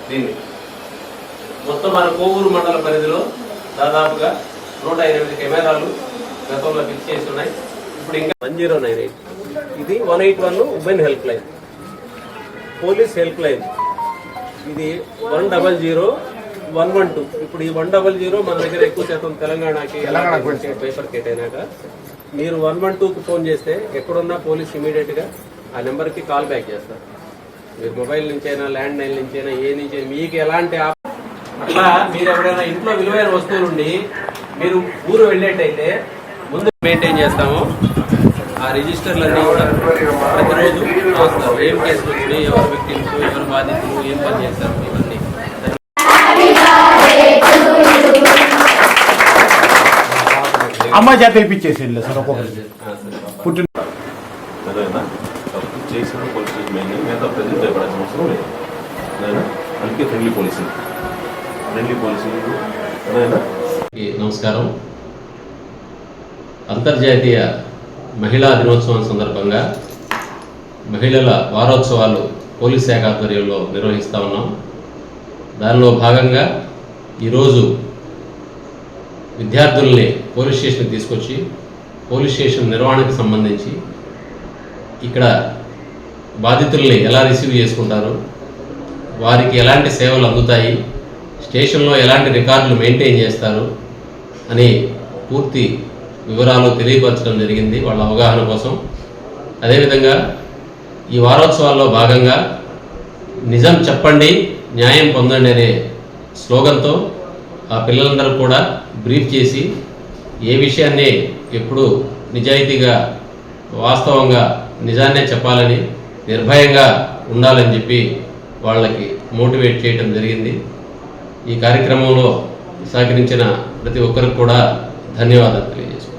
దీన్ని మొత్తం మన కోవూరు మండల పరిధిలో దాదాపుగా 108 కెమెరాలు గతంలో ఫిక్స్ చేసి ఉన్నాయి. ఇప్పుడు ఇంకా 1098 ఇది 181 women help line, police help line ఇది 100 112. ఇప్పుడు ఈ 100 మన దగ్గర ఎక్కువ శాతం తెలంగాణకి పేపర్ కేట్ అయినాక మీరు 112కి ఫోన్ చేస్తే ఎక్కడున్నా పోలీస్ ఇమీడియట్ గా ఆ నెంబర్ కి కాల్ బ్యాక్ చేస్తారు. మీరు మొబైల్ నుంచైనా ల్యాండ్ లైన్ నుంచైనా ఏ నుంచి మీకు ఎలాంటి అట్లా మీరు ఎవరైనా ఇంట్లో విలువైన వస్తువులుండి మీరు ఊరు వెళ్ళేటైతే ముందు మెయింటైన్ చేస్తాము. ఆ రిజిస్టర్లన్నీ కూడా ప్రతిరోజు రాస్తారు. ఏం కేసులు వచ్చినాయి, ఎవరు విక్టిమ్స్, ఎవరు బాధితులు, ఏం పని చేస్తారు, ఇవన్నీ. అమ్మ చేత ఇప్పించేసి సార్ ఒక్కొక్కరు పుట్టిన చేసిన పోలీసు మిగతా ప్రజలు భయపడాల్సిన అవసరం లేదు. అందుకే ఫ్రెండ్లీ పోలీసింగ్. నమస్కారం. అంతర్జాతీయ మహిళా దినోత్సవం సందర్భంగా మహిళల వారోత్సవాలు పోలీస్ శాఖ ఆధ్వర్యంలో నిర్వహిస్తూ ఉన్నాం. దానిలో భాగంగా ఈరోజు విద్యార్థుల్ని పోలీస్ స్టేషన్కి తీసుకొచ్చి పోలీస్ స్టేషన్ నిర్వహణకు సంబంధించి ఇక్కడ బాధితుల్ని ఎలా రిసీవ్ చేసుకుంటారు, వారికి ఎలాంటి సేవలు అందుతాయి, స్టేషన్లో ఎలాంటి రికార్డులు మెయింటైన్ చేస్తారు అని పూర్తి వివరాలు తెలియపరచడం జరిగింది వాళ్ళ అవగాహన కోసం. అదేవిధంగా ఈ వారోత్సవాల్లో భాగంగా నిజం చెప్పండి న్యాయం పొందండి అనే స్లోగన్తో ఆ పిల్లలందరూ కూడా బ్రీఫ్ చేసి ఏ విషయాన్ని ఎప్పుడు నిజాయితీగా వాస్తవంగా నిజాన్నే చెప్పాలని, నిర్భయంగా ఉండాలని చెప్పి వాళ్ళకి మోటివేట్ చేయడం జరిగింది. ఈ కార్యక్రమంలో సహకరించిన ప్రతి ఒక్కరికి కూడా ధన్యవాదాలు తెలియజేస్తున్నాను.